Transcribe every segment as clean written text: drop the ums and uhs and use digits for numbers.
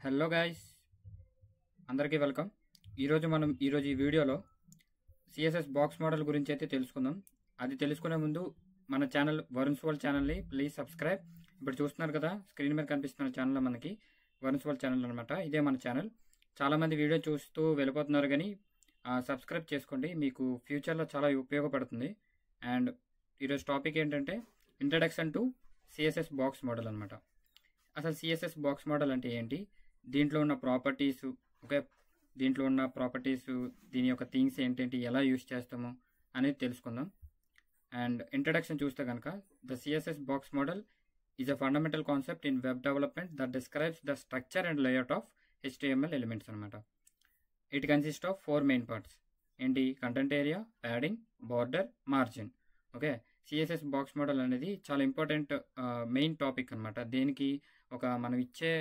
Hello guys, అందరికీ welcome. ఈరోజు ఈ వీడియోలో సిఎస్ఎస్ బాక్స్ మోడల్ గురించి అయితే తెలుసుకుందాం. అది తెలుసుకునే ముందు మన ఛానల్ వరుణ్స్ వరల్డ్ ఛానల్ని ప్లీజ్ సబ్స్క్రైబ్. ఇప్పుడు చూస్తున్నారు కదా స్క్రీన్ మీద కనిపిస్తున్న ఛానల్ మనకి వరుణ్స్ వరల్డ్ ఛానల్ అనమాట. ఇదే మన ఛానల్. చాలామంది వీడియో చూస్తూ వెళ్ళిపోతున్నారు, కానీ సబ్స్క్రైబ్ చేసుకోండి, మీకు ఫ్యూచర్లో చాలా ఉపయోగపడుతుంది. అండ్ ఈరోజు టాపిక్ ఏంటంటే introduction to CSS box model అనమాట. అసలు సిఎస్ఎస్ బాక్స్ మోడల్ అంటే ఏంటి, దీంట్లో ఉన్న ప్రాపర్టీస్, దీని యొక్క థింగ్స్ ఏంటంటే ఎలా యూస్ చేస్తామో అనేది తెలుసుకుందాం. అండ్ ఇంట్రడక్షన్ చూస్తే కనుక the CSS box model is a fundamental concept in web development that describes the structure and layout of HTML elements అనమాట. It consist of 4 main parts. ఏంటి? Content area, padding, border, margin. Okay, CSS box model అనేది చాలా important main topic అనమాట. దేనికి? మనం ఇచ్చే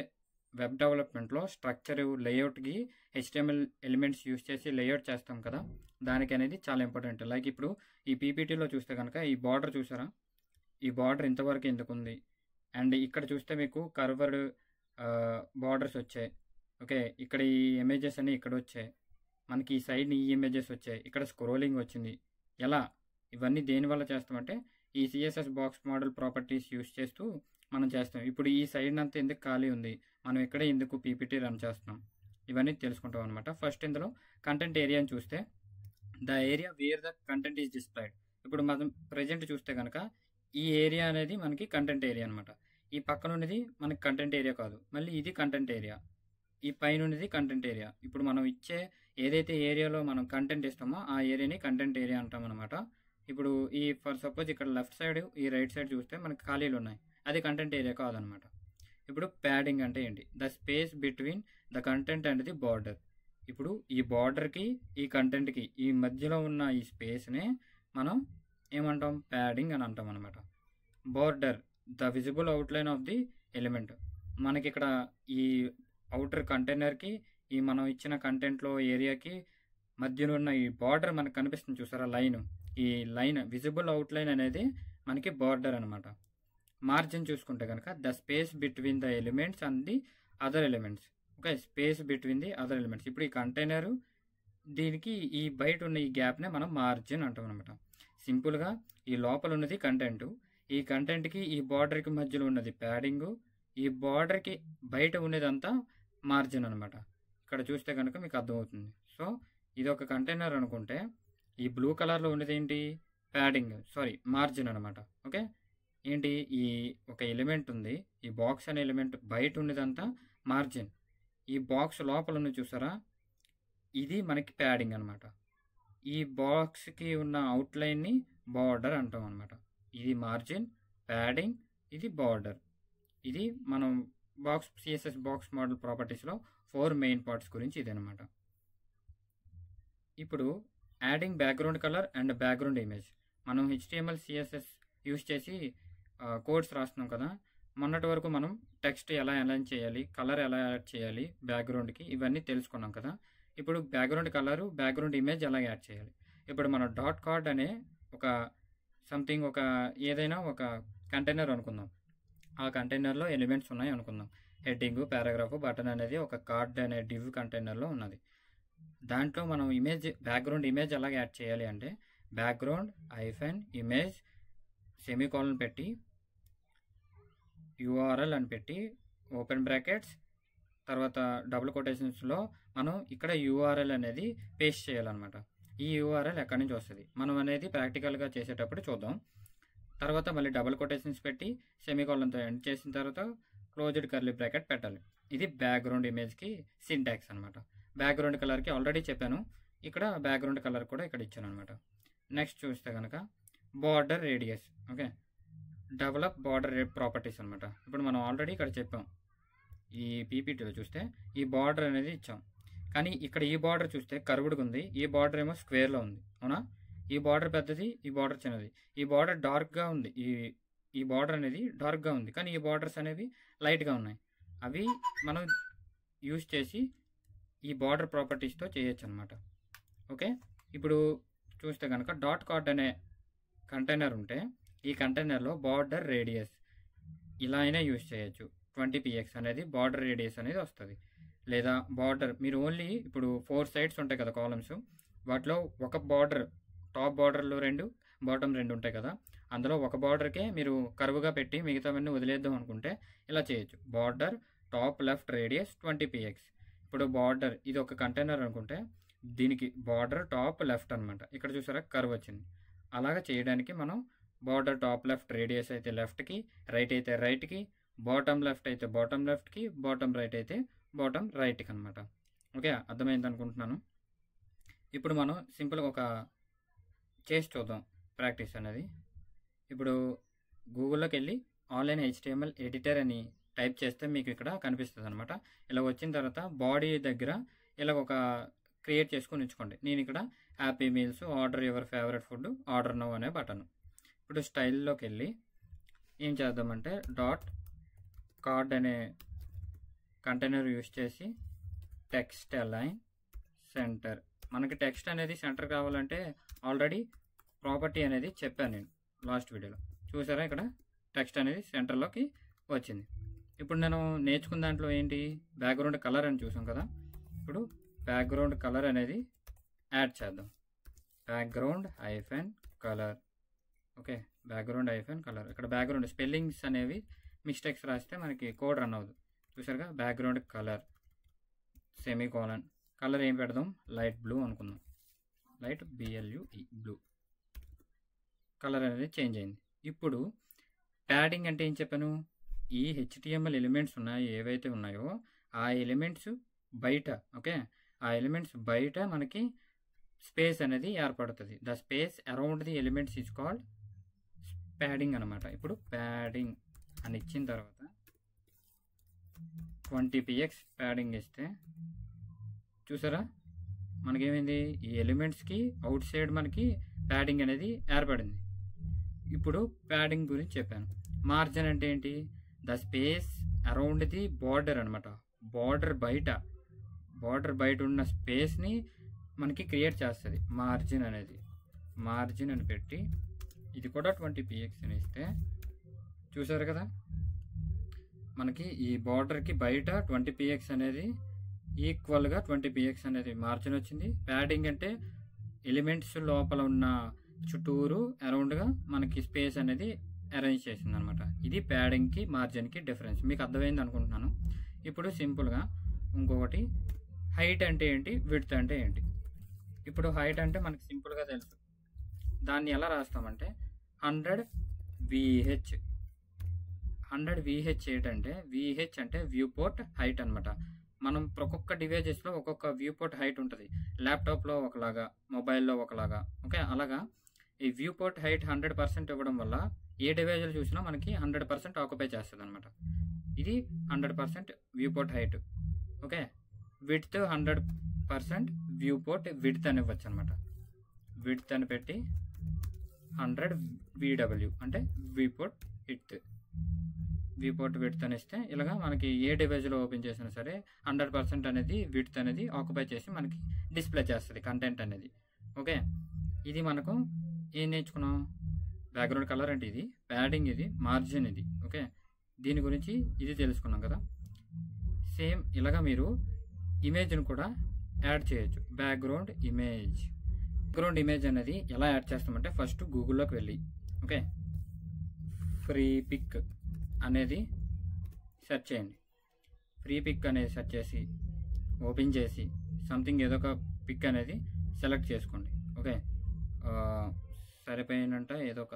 web డెవలప్మెంట్లో structure, లేఅవుట్కి HTML elements use చేసి లేఅవుట్ చేస్తాం కదా, దానికి అనేది చాలా ఇంపార్టెంట్. లైక్ ఇప్పుడు ఈ పీపీటీలో చూస్తే కనుక ఈ బార్డర్ చూసారా, ఈ బార్డర్ ఇంతవరకు ఎందుకు ఉంది, అండ్ ఇక్కడ చూస్తే మీకు కర్వర్డ్ బార్డర్స్ వచ్చాయి. ఓకే, ఇక్కడ ఈ ఇమేజెస్ అన్ని ఇక్కడ వచ్చాయి, మనకి ఈ సైడ్ ఈ ఇమేజెస్ వచ్చాయి, ఇక్కడ స్క్రోలింగ్ వచ్చింది. ఎలా? ఇవన్నీ దేనివల్ల చేస్తామంటే ఈ CSS box model properties use చేస్తూ మనం చేస్తాం. ఇప్పుడు ఈ సైడ్ అంతా ఎందుకు ఖాళీ ఉంది, మనం ఇక్కడే ఎందుకు పీపీటీ రన్ చేస్తున్నాం, ఇవన్నీ తెలుసుకుంటాం అనమాట. ఫస్ట్ ఇందులో కంటెంట్ ఏరియాని చూస్తే the area where the content is displayed. ఇప్పుడు మనం ప్రజెంట్ చూస్తే కనుక ఈ ఏరియా అనేది మనకి కంటెంట్ ఏరియా అనమాట. ఈ పక్కన ఉన్నది మనకి కంటెంట్ ఏరియా కాదు, మళ్ళీ ఇది కంటెంట్ ఏరియా, ఈ పైన ఉన్నది కంటెంట్ ఏరియా. ఇప్పుడు మనం ఇచ్చే ఏదైతే ఏరియాలో మనం కంటెంట్ ఇస్తామో ఆ ఏరియాని కంటెంట్ ఏరియా అంటాం అనమాట. ఇప్పుడు ఫర్ సపోజ్ ఇక్కడ లెఫ్ట్ సైడ్, ఈ రైట్ సైడ్ చూస్తే మనకి ఖాళీలు ఉన్నాయి, అది కంటెంట్ ఏరియా కాదనమాట. ఇప్పుడు ప్యాడింగ్ అంటే ఏంటి? The space between the content and the border. ఇప్పుడు ఈ బార్డర్కి ఈ కంటెంట్కి ఈ మధ్యలో ఉన్న ఈ స్పేస్నే మనం ఏమంటాం? ప్యాడింగ్ అని అంటాం అనమాట. Border the visible outline of the element. మనకి ఇక్కడ ఈ అవుటర్ కంటైనర్కి ఈ మనం ఇచ్చిన కంటెంట్లో ఏరియాకి మధ్యలో ఉన్న ఈ బార్డర్ మనకు కనిపిస్తుంది చూసారా, లైన్. ఈ లైన్ విజిబుల్ అవుట్లైన్ అనేది మనకి బార్డర్ అనమాట. మార్జిన్ చూసుకుంటే కనుక the space between the elements and the other elements. Okay, space between the other elements. ఇప్పుడు ఈ కంటైనరు దీనికి ఈ బయట ఉన్న ఈ గ్యాప్నే మనం మార్జిన్ అంటాం అనమాట. సింపుల్గా ఈ లోపల ఉన్నది కంటెంట్, ఈ కంటెంట్కి ఈ బార్డర్కి మధ్యలో ఉన్నది ప్యాడింగ్, ఈ బార్డర్కి బయట ఉన్నదంతా మార్జిన్ అనమాట. ఇక్కడ చూస్తే కనుక మీకు అర్థమవుతుంది. సో ఇది ఒక కంటైనర్ అనుకుంటే ఈ బ్లూ కలర్లో ఉన్నది ఏంటి? మార్జిన్ అనమాట. ఓకే, ఏంటి? ఈ ఒక ఎలిమెంట్ ఉంది, ఈ బాక్స్ అనే ఎలిమెంట్ బయట ఉన్నదంతా మార్జిన్. ఈ బాక్స్ లోపల ఉన్నది చూసారా, ఇది మనకి ప్యాడింగ్ అనమాట. ఈ బాక్స్కి ఉన్న అవుట్లైన్ని బార్డర్ అంటాం అనమాట. ఇది మార్జిన్, ప్యాడింగ్, ఇది బార్డర్. ఇది మనం సిఎస్ఎస్ బాక్స్ మోడల్ ప్రాపర్టీస్లో 4 మెయిన్ పార్ట్స్ గురించి ఇదనమాట. ఇప్పుడు adding background colour and background image. మనం HTML CSS యూస్ చేసి కోడ్స్ రాస్తున్నాం కదా, మొన్నటి వరకు మనం టెక్స్ట్ ఎలా అలైన్ చేయాలి, కలర్ ఎలా యాడ్ చేయాలి బ్యాక్గ్రౌండ్కి, ఇవన్నీ తెలుసుకున్నాం కదా. ఇప్పుడు బ్యాక్గ్రౌండ్ కలరు, బ్యాక్గ్రౌండ్ ఇమేజ్ ఎలా యాడ్ చేయాలి. ఇప్పుడు మనం డాట్ కార్డ్ అనే ఏదైనా ఒక కంటైనర్ అనుకుందాం. ఆ కంటైనర్లో ఎలిమెంట్స్ ఉన్నాయి అనుకుందాం. హెడ్డింగ్, పారాగ్రాఫ్, బటన్ అనేది ఒక కార్డ్ అనే డివ్ కంటైనర్లో ఉన్నది. దాంట్లో మనం బ్యాక్గ్రౌండ్ ఇమేజ్ ఎలా యాడ్ చేయాలి అంటే బ్యాక్గ్రౌండ్ -ఇమేజ్ సెమీకోలన్ పెట్టి URL అని పెట్టి ఓపెన్ బ్రాకెట్స్ తర్వాత డబుల్ కొటేషన్స్లో మనం ఇక్కడ URL అనేది పేస్ట్ చేయాలన్నమాట. ఈ URL ఎక్కడి నుంచి వస్తుంది మనం అనేది ప్రాక్టికల్గా చేసేటప్పుడు చూద్దాం. తర్వాత మళ్ళీ డబుల్ కొటేషన్స్ పెట్టి సెమీకోలన్తో ఎండ్ చేసిన తర్వాత క్లోజ్డ్ కర్లీ బ్రాకెట్ పెట్టాలి. ఇది బ్యాక్గ్రౌండ్ ఇమేజ్కి సింటాక్స్ అనమాట. బ్యాక్గ్రౌండ్ కలర్కి ఆల్రెడీ చెప్పాను, ఇక్కడ బ్యాక్గ్రౌండ్ కలర్ కూడా ఇక్కడ ఇచ్చాను అనమాట. నెక్స్ట్ చూస్తే కనుక border radius. Okay, develop border properties అనమాట. ఇప్పుడు మనం ఆల్రెడీ ఇక్కడ చెప్పాం, ఈ పీపీటీలో చూస్తే ఈ బార్డర్ అనేది ఇచ్చాం, కానీ ఇక్కడ ఈ బార్డర్ చూస్తే కర్వ్డ్గా ఉంది, ఈ బార్డర్ ఏమో స్క్వేర్లో ఉంది. అవునా? ఈ బార్డర్ పెద్దది, ఈ బార్డర్ చిన్నది. ఈ బార్డర్ డార్క్గా ఉంది, ఈ బార్డర్ అనేది డార్క్గా ఉంది, కానీ ఈ బార్డర్స్ అనేవి లైట్గా ఉన్నాయి. అవి మనం యూజ్ చేసి ఈ బార్డర్ ప్రాపర్టీస్తో చేయొచ్చు అనమాట. ఓకే, ఇప్పుడు చూస్తే కనుక డాట్ కార్డ్ అనే కంటైనర్ ఉంటే ఈ కంటైనర్లో బార్డర్ రేడియస్ ఇలా అయినా యూజ్ చేయొచ్చు. 20px అనేది బార్డర్ రేడియస్ అనేది వస్తుంది. లేదా బార్డర్ మీరు ఓన్లీ ఇప్పుడు 4 సైడ్స్ ఉంటాయి కదా కాలమ్స్, వాటిలో ఒక బార్డర్, టాప్ బార్డర్లు 2, బాటమ్ 2 ఉంటాయి కదా, అందులో ఒక బార్డర్కే మీరు కర్వ్గా పెట్టి మిగతావన్నీ వదిలేద్దాం అనుకుంటే ఇలా చేయొచ్చు. Border top left radius 20px. ఇప్పుడు బార్డర్ ఇది ఒక కంటైనర్ అనుకుంటే దీనికి బార్డర్ టాప్ లెఫ్ట్ అనమాట. ఇక్కడ చూసారా కర్వ్ వచ్చింది. అలాగా చేయడానికి మనం బార్డర్ టాప్ లెఫ్ట్ రేడియస్ అయితే లెఫ్ట్కి, రైట్ అయితే రైట్కి, బాటమ్ లెఫ్ట్ అయితే బాటమ్ లెఫ్ట్కి, బాటమ్ రైట్ అయితే బాటమ్ రైట్కి అనమాట. ఓకే, అర్థమైంది అనుకుంటున్నాను. ఇప్పుడు మనం సింపుల్గా ఒక చేసి చూద్దాం ప్రాక్టీస్ అనేది. ఇప్పుడు గూగుల్లోకి వెళ్ళి ఆన్లైన్ HTML ఎడిటర్ అని టైప్ చేస్తే మీకు ఇక్కడ కనిపిస్తుంది అనమాట. ఇలా వచ్చిన తర్వాత బాడీ దగ్గర ఇలా ఒక క్రియేట్ చేసుకొని ఉంచుకోండి. నేను ఇక్కడ happy meals, order your favourite food, order now అనే బటన్. ఇప్పుడు స్టైల్లోకి వెళ్ళి ఏం చేద్దామంటే డాట్ కార్డ్ అనే కంటైనర్ యూస్ చేసి టెక్స్ట్ అలైన్ సెంటర్. మనకి టెక్స్ట్ అనేది సెంటర్ కావాలంటే ఆల్రెడీ ప్రాపర్టీ అనేది చెప్పాను నేను లాస్ట్ వీడియోలో. చూసారా ఇక్కడ టెక్స్ట్ అనేది సెంటర్లోకి వచ్చింది. ఇప్పుడు నేను నేర్చుకున్న దాంట్లో ఏంటి, బ్యాక్గ్రౌండ్ కలర్ అని చూసాం కదా. ఇప్పుడు బ్యాక్గ్రౌండ్ కలర్ అనేది యాడ్ చేద్దాం. Background hyphen colour. Okay, background hyphen colour. ఇక్కడ బ్యాక్గ్రౌండ్ స్పెల్లింగ్స్ అనేవి మిస్టేక్స్ రాస్తే మనకి కోడ్ రన్ అవ్వదు. చూసారుగా, బ్యాక్గ్రౌండ్ కలర్ సెమీకోలన్. కలర్ ఏం పెడదాం, లైట్ బ్లూ అనుకుందాం. Light BLUE blue. కలర్ అనేది చేంజ్ అయింది. ఇప్పుడు ప్యాడింగ్ అంటే ఏం చెప్పాను, ఈ HTML ఎలిమెంట్స్ ఉన్నాయి ఏవైతే ఉన్నాయో ఆ ఎలిమెంట్స్ బయట, ఓకే, ఆ ఎలిమెంట్స్ బయట మనకి స్పేస్ అనేది ఏర్పడుతుంది. The space around the elements is called padding అనమాట. ఇప్పుడు ప్యాడింగ్ అని ఇచ్చిన తర్వాత 20px ప్యాడింగ్ ఇస్తే చూసారా మనకేమైంది, ఈ ఎలిమెంట్స్కి అవుట్ సైడ్ మనకి ప్యాడింగ్ అనేది ఏర్పడింది. ఇప్పుడు ప్యాడింగ్ గురించి చెప్పాను. మార్జిన్ అంటే ఏంటి, the space around the border అనమాట. బార్డర్ బయట ఉన్న స్పేస్ని మనకి క్రియేట్ చేస్తుంది మార్జిన్ అనేది. మార్జిన్ అని పెట్టి ఇది కూడా 20px అని ఇస్తే చూసారు కదా, మనకి ఈ బార్డర్కి బయట 20px అనేది ఈక్వల్గా 20px అనేది మార్జిన్ వచ్చింది. ప్యాడింగ్ అంటే ఎలిమెంట్స్ లోపల ఉన్న చుట్టూరు అరౌండ్గా మనకి స్పేస్ అనేది అరేంజ్ చేసింది అనమాట. ఇది ప్యాడింగ్కి మార్జిన్కి డిఫరెన్స్. మీకు అర్థమైంది అనుకుంటున్నాను. ఇప్పుడు సింపుల్గా ఇంకొకటి, హైట్ అంటే ఏంటి, విడ్త్ అంటే ఏంటి. ఇప్పుడు హైట్ అంటే మనకి సింపుల్గా తెలుసు, దాన్ని ఎలా రాస్తామంటే 100 VH. 100 VH ఏంటంటే, VH అంటే వ్యూ పోర్ట్ హైట్ అనమాట. మనం ఒక్కొక్క డివైజెస్లో ఒక్కొక్క వ్యూ పోర్ట్ హైట్ ఉంటుంది. ల్యాప్టాప్లో ఒకలాగా, మొబైల్లో ఒకలాగా. ఓకే, అలాగా ఈ వ్యూ పోర్ట్ హైట్ 100% ఇవ్వడం వల్ల ఏ డివైజులు చూసినా మనకి 100% ఆక్యుపై చేస్తుంది అనమాట. ఇది 100% view port height. Okay, width 100% view port width అని ఇవ్వచ్చు అనమాట. విడ్త్ అని పెట్టి 100 VW అంటే view port width. View port width అని ఇస్తే ఇలాగా మనకి ఏ డివైజ్లో ఓపెన్ చేసినా సరే 100% అనేది విడ్త్ అనేది ఆక్యుపై చేసి మనకి డిస్ప్లే చేస్తుంది కంటెంట్ అనేది. ఓకే, ఇది మనకు ఏం నేర్చుకున్నాం, బ్యాక్గ్రౌండ్ కలర్ అంటే ఇది, ప్యాడింగ్ ఇది, మార్జిన్ ఇది. ఓకే, దీని గురించి ఇది తెలుసుకున్నాం కదా. సేమ్ ఇలాగా మీరు ఇమేజ్ని కూడా యాడ్ చేయొచ్చు. బ్యాక్గ్రౌండ్ ఇమేజ్ అనేది ఎలా యాడ్ చేస్తామంటే ఫస్ట్ గూగుల్లోకి వెళ్ళి, ఓకే, ఫ్రీ పిక్ అనేది సెర్చ్ చేయండి. ఫ్రీ పిక్ అనేది సెర్చ్ చేసి ఓపెన్ చేసి సంథింగ్ ఏదో ఒక పిక్ అనేది సెలెక్ట్ చేసుకోండి. ఓకే, సరిపోయినంట ఏదో ఒక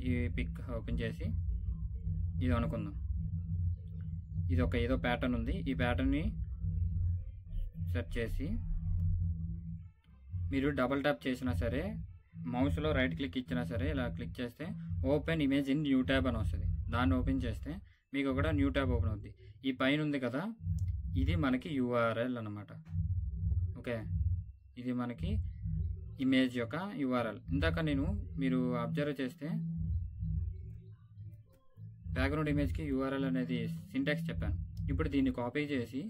ఈ పిక్ ఓపెన్ చేసి ఇది అనుకుందాం. ఇది ఒక ఏదో ప్యాటర్న్ ఉంది. ఈ ప్యాటర్న్ని సెర్చ్ చేసి మీరు డబల్ ట్యాప్ చేసినా సరే, మౌస్లో రైట్ క్లిక్ ఇచ్చినా సరే, ఇలా క్లిక్ చేస్తే open image in new tab అని వస్తుంది. దాన్ని ఓపెన్ చేస్తే మీకు కూడా న్యూ ట్యాబ్ ఓపెన్ అవుతుంది. ఈ పైన ఉంది కదా, ఇది మనకి URL అన్నమాట. ఓకే, ఇది మనకి ఇమేజ్ యొక్క URL. ఇందాక మీరు అబ్జర్వ్ చేస్తే బ్యాక్గ్రౌండ్ ఇమేజ్కి URL అనేది సింటాక్స్ చెప్పాను. ఇప్పుడు దీన్ని కాపీ చేసి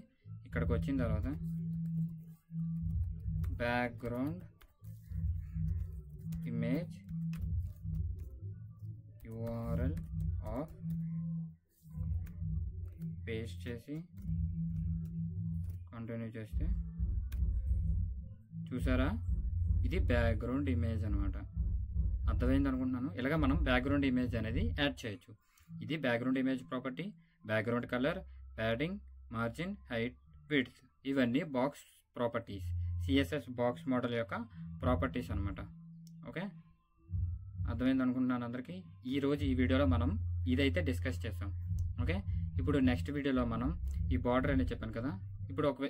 ఇక్కడికి వచ్చిన తర్వాత background image URL of paste చేసి కంటిన్యూ చేస్తే చూసారా, ఇది బ్యాక్గ్రౌండ్ ఇమేజ్ అనమాట. అర్థమైంది అనుకుంటున్నాను. ఇలాగ మనం బ్యాక్గ్రౌండ్ ఇమేజ్ అనేది యాడ్ చేయొచ్చు. ఇది background image property, background colour, padding, margin, height, width, ఇవన్నీ box properties, CSS box model యొక్క ప్రాపర్టీస్ అనమాట. ఓకే, అర్థమైంది అనుకుంటున్నాను అందరికీ. ఈరోజు ఈ వీడియోలో మనం ఇదైతే డిస్కస్ చేస్తాం. ఓకే, ఇప్పుడు నెక్స్ట్ వీడియోలో మనం ఈ బార్డర్ అనేది చెప్పాను కదా,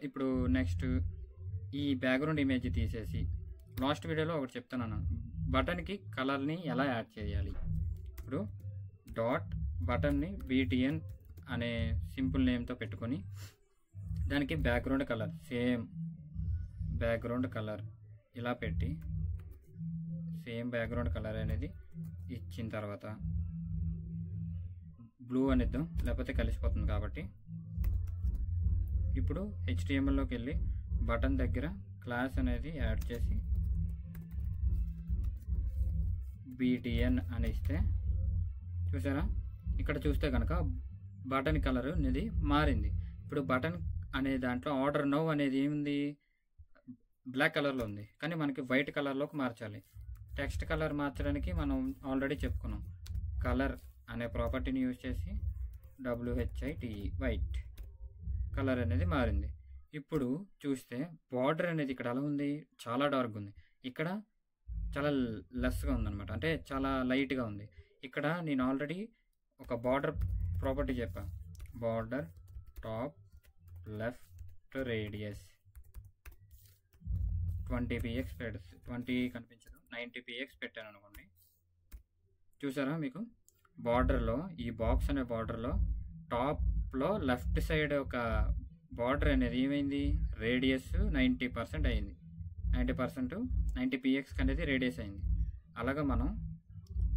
ఇప్పుడు నెక్స్ట్ ఈ బ్యాక్గ్రౌండ్ ఇమేజ్ తీసేసి లాస్ట్ వీడియోలో ఒకటి చెప్తున్నాను, బటన్కి కలర్ని ఎలా యాడ్ చేయాలి. ఇప్పుడు డాట్ బటన్ని BTN అనే సింపుల్ నేమ్తో పెట్టుకొని దానికి background colour same background colour ఇలా పెట్టి సేమ్ బ్యాక్గ్రౌండ్ కలర్ అనేది ఇచ్చిన తర్వాత బ్లూ అనిద్దాం, లేకపోతే కలిసిపోతుంది కాబట్టి. ఇప్పుడు HTMLలోకి వెళ్ళి బటన్ దగ్గర క్లాస్ అనేది యాడ్ చేసి BTN అని ఇస్తే చూసారా, ఇక్కడ చూస్తే కనుక బటన్ కలర్ అనేది మారింది. ఇప్పుడు బటన్ అనే దాంట్లో ఆర్డర్ నౌ అనేది ఏముంది, బ్లాక్ కలర్లో ఉంది, కానీ మనకి వైట్ కలర్లోకి మార్చాలి. టెక్స్ట్ కలర్ మార్చడానికి మనం ఆల్రెడీ చెప్పుకున్నాం, కలర్ అనే ప్రాపర్టీని యూజ్ చేసి WHITE వైట్ కలర్ అనేది మారింది. ఇప్పుడు చూస్తే బార్డర్ అనేది ఇక్కడ ఎలా ఉంది, చాలా డార్క్ ఉంది, ఇక్కడ చాలా లెస్గా ఉందన్నమాట, అంటే చాలా లైట్గా ఉంది. ఇక్కడ నేను ఆల్రెడీ ఒక బార్డర్ ప్రాపర్టీ చెప్పా, border top left radius 20 px 20 కనిపించదు, 90 px పెట్టాను అనుకోండి. చూసారా, మీకు బార్డర్లో ఈ బాక్స్ అనే బార్డర్లో టాప్లో లెఫ్ట్ సైడ్ ఒక బార్డర్ అనేది ఏమైంది, రేడియస్ 90% అయింది, 90 px అనేది రేడియస్ అయింది. అలాగా మనం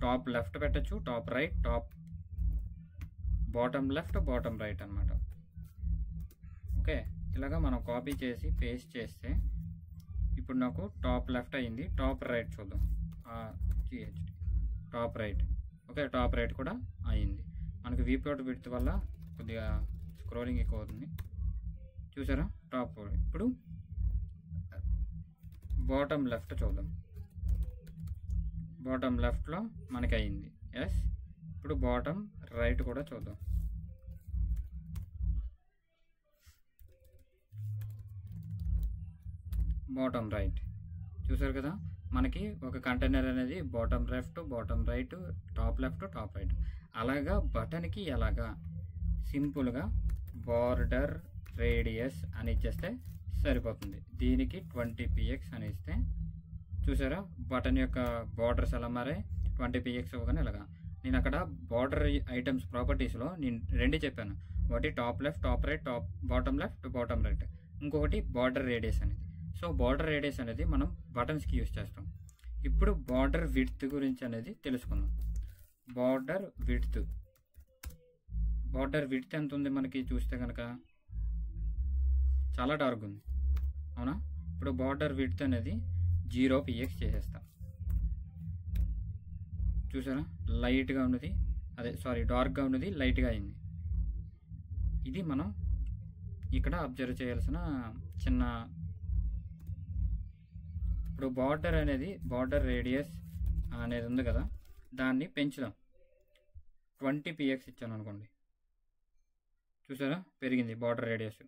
టాప్ లెఫ్ట్ పెట్టచ్చు, top right, top bottom left, bottom right అనమాట. ఓకే, ఇలాగా మనం కాపీ చేసి పేస్ట్ చేస్తే ఇప్పుడు నాకు టాప్ లెఫ్ట్ అయింది, టాప్ రైట్ చూద్దాం, top right. Okay, top right కూడా అయింది. మనకి విపోర్ట్ విడ్త్ వల్ల కొద్దిగా స్క్రోలింగ్ ఎక్కువ అవుతుంది. చూసారా, టాప్. ఇప్పుడు బాటమ్ లెఫ్ట్ చూద్దాం, బాటమ్ లెఫ్ట్లో మనకి అయింది, ఎస్. ఇప్పుడు బాటమ్ రైట్ కూడా చూద్దాం. బాటమ్ రైట్ చూసారు కదా, మనకి ఒక కంటైనర్ అనేది bottom left, bottom right, top left, top right. అలాగా బటన్కి ఎలాగా సింపుల్గా బార్డర్ రేడియస్ అని ఇచ్చేస్తే సరిపోతుంది. దీనికి 20 px అని ఇస్తే చూసారా, బటన్ యొక్క బార్డర్స్ ఎలా మారే, 20 px ఇవ్వగానే ఇలాగా. నేను అక్కడ బార్డర్ ఐటమ్స్ ప్రాపర్టీస్లో నేను రెండు చెప్పాను, ఒకటి top left, top right, bottom left, bottom right, ఇంకొకటి బార్డర్ రేడియస్ అనేది. సో బార్డర్ రేడియస్ అనేది మనం బటన్స్కి యూజ్ చేస్తాం. ఇప్పుడు బార్డర్ విడ్త్ గురించి అనేది తెలుసుకుందాం. బార్డర్ విడ్త్ ఎంత ఉంది మనకి చూస్తే కనుక చాలా డార్క్ ఉంది, అవునా. ఇప్పుడు బార్డర్ విడ్త్ అనేది 0 px చేసేస్తాం. చూసారా, లైట్గా ఉన్నది, డార్క్గా ఉన్నది లైట్గా అయింది. ఇది మనం ఇక్కడ అబ్జర్వ్ చేయాల్సిన చిన్న. ఇప్పుడు బార్డర్ రేడియస్ అనేది ఉంది కదా, దాన్ని పెంచుదాం. 20 px ఇచ్చాను అనుకోండి, చూసారా పెరిగింది బార్డర్ రేడియస్.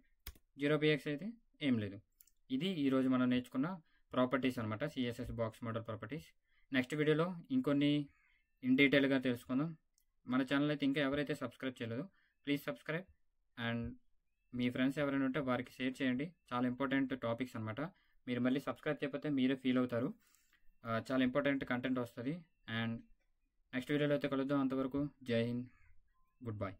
0 px అయితే ఏం లేదు. ఇది ఈరోజు మనం నేర్చుకున్న ప్రాపర్టీస్ అనమాట, CSS box model properties. Next వీడియోలో ఇంకొన్ని ఇన్ డీటెయిల్గా తెలుసుకుందాం. మన ఛానల్ అయితే ఇంకా ఎవరైతే సబ్స్క్రైబ్ చేయలేదో ప్లీజ్ సబ్స్క్రైబ్, అండ్ మీ ఫ్రెండ్స్ ఎవరైనా ఉంటే వారికి షేర్ చేయండి. చాలా ఇంపార్టెంట్ టాపిక్స్ అనమాట. మీరు మళ్ళీ సబ్స్క్రైబ్ చేయకపోతే మీరే ఫీల్ అవుతారు. చాలా ఇంపార్టెంట్ కంటెంట్ వస్తుంది. అండ్ నెక్స్ట్ వీడియోలో అయితే కలుద్దాం. అంతవరకు జై హింద్, గుడ్ బై.